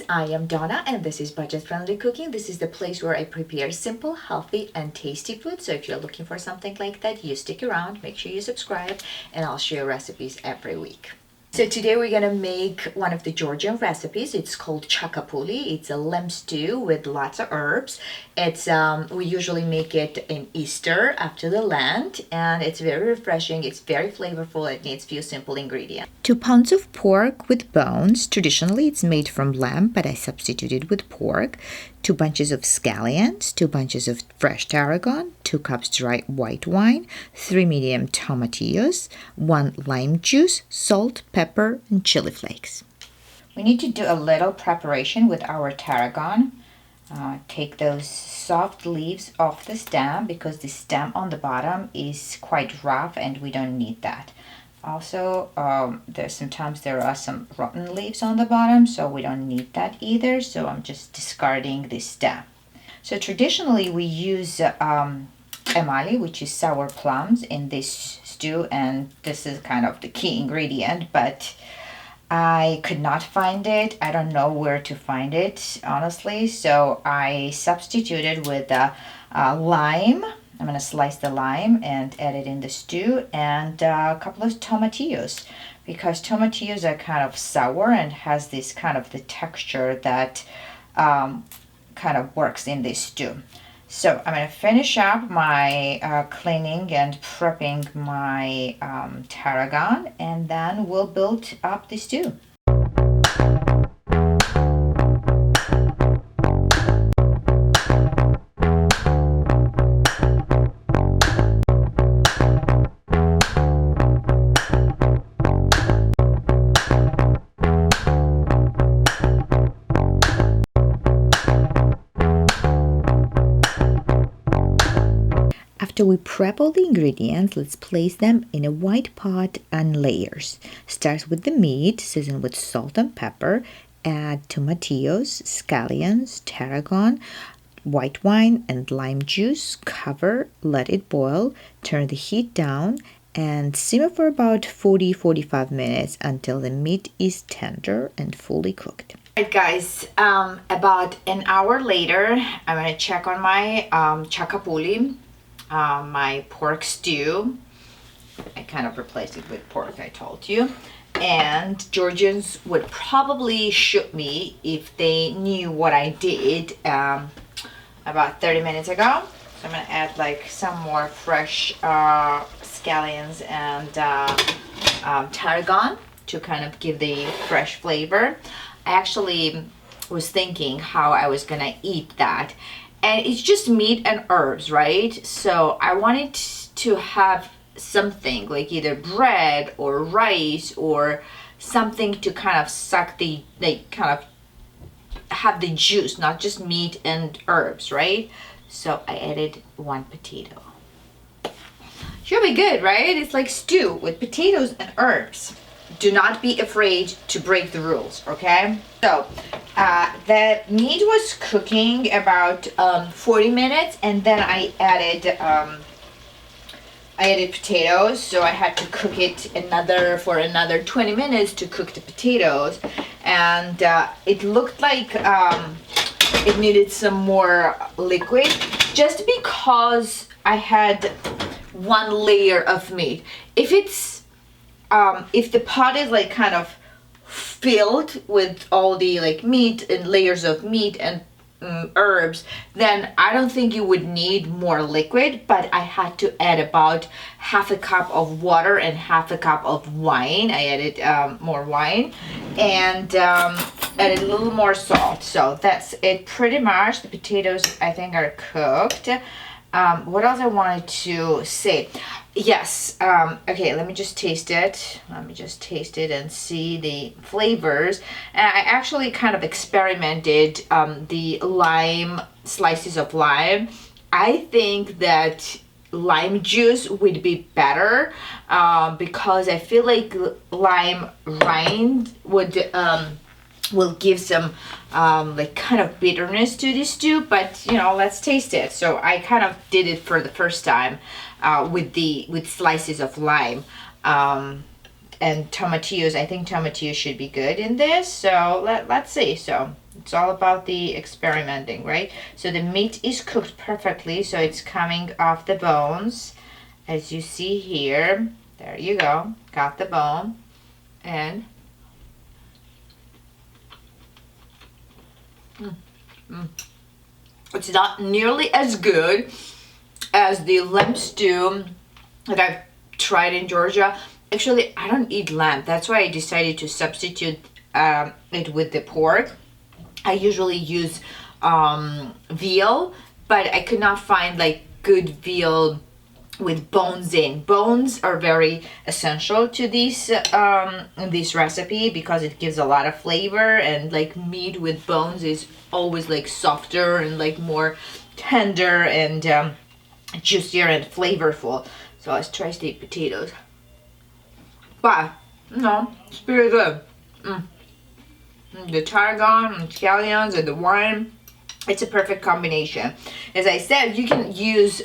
guys, I am Donna and this is Budget Friendly Cooking. This is the place where I prepare simple, healthy, and tasty food. So if you're looking for something like that, you stick around, make sure you subscribe, and I'll share recipes every week. So today we're gonna make one of the Georgian recipes. It's called chakapuli. It's a lamb stew with lots of herbs. It's we usually make it in Easter after the Lent, and it's very refreshing. It's very flavorful. It needs few simple ingredients. 2 pounds of pork with bones. Traditionally, it's made from lamb, but I substituted with pork. 2 bunches of scallions, 2 bunches of fresh tarragon, 2 cups dry white wine, 3 medium tomatillos, 1 lime juice, salt, pepper, and chili flakes. We need to do a little preparation with our tarragon. Take those soft leaves off the stem because the stem on the bottom is quite rough and we don't need that. Also, sometimes there are some rotten leaves on the bottom, so we don't need that either. So I'm just discarding this stem. So traditionally we use tkemali, which is sour plums, in this stew, and this is kind of the key ingredient, but I could not find it. I don't know where to find it, honestly. So I substituted with lime. I'm going to slice the lime and add it in the stew, and a couple of tomatillos, because tomatillos are kind of sour and has this kind of the texture that kind of works in this stew. So I'm going to finish up my cleaning and prepping my tarragon, and then we'll build up the stew. After we prep all the ingredients, let's place them in a white pot on layers. Start with the meat, season with salt and pepper, add tomatillos, scallions, tarragon, white wine, and lime juice. Cover, let it boil, turn the heat down, and simmer for about 40-45 minutes until the meat is tender and fully cooked. Alright guys, about an hour later, I'm going to check on my chakapuli. My pork stew. I kind of replaced it with pork, I told you. And Georgians would probably shoot me if they knew what I did about 30 minutes ago. So I'm going to add like some more fresh scallions and tarragon to kind of give the fresh flavor. I actually was thinking how I was going to eat that. And it's just meat and herbs, right? So I wanted to have something like either bread or rice or something to kind of suck kind of have the juice, not just meat and herbs, right? So I added 1 potato. Should be good, right? It's like stew with potatoes and herbs. Do not be afraid to break the rules, okay? So the meat was cooking about 40 minutes, and then I added potatoes, so I had to cook it for another 20 minutes to cook the potatoes, and it looked like it needed some more liquid, just because I had 1 layer of meat. If the pot is like kind of filled with all the like meat and layers of meat and herbs, then I don't think you would need more liquid, but I had to add about half a cup of water and half a cup of wine. I added more wine and added a little more salt. So that's it pretty much. The potatoes I think are cooked. What else I wanted to say? Yes, okay, let me just taste it. Let me just taste it and see the flavors. And I actually kind of experimented the lime, slices of lime. I think that lime juice would be better because I feel like lime rind will give some like kind of bitterness to this stew, but you know, let's taste it. So I kind of did it for the first time with slices of lime and tomatillos. I think tomatillos should be good in this, so let's see. So It's all about the experimenting, right? So the meat is cooked perfectly, so it's coming off the bones, as you see here. There you go, got the bone. And it's not nearly as good as the lamb stew that I've tried in Georgia. Actually, I don't eat lamb. That's why I decided to substitute it with the pork. I usually use veal, but I could not find like good veal with bones in. Bones are very essential to this recipe because it gives a lot of flavor, and like meat with bones is always like softer and like more tender and juicier and flavorful. So let's try steamed potatoes. But no, it's pretty good. The tarragon and scallions and the wine, it's a perfect combination. As I said, you can use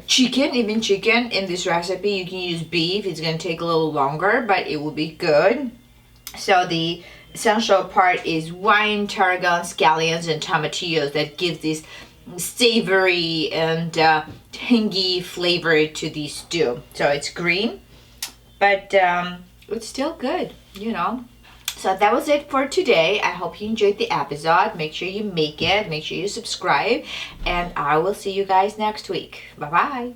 chicken, even chicken in this recipe. You can use beef. It's going to take a little longer, but it will be good. So the essential part is wine, tarragon, scallions, and tomatillos that gives this savory and tangy flavor to the stew. So it's green, but it's still good, you know. So that was it for today. I hope you enjoyed the episode. Make sure you make it. Make sure you subscribe. And I will see you guys next week. Bye-bye.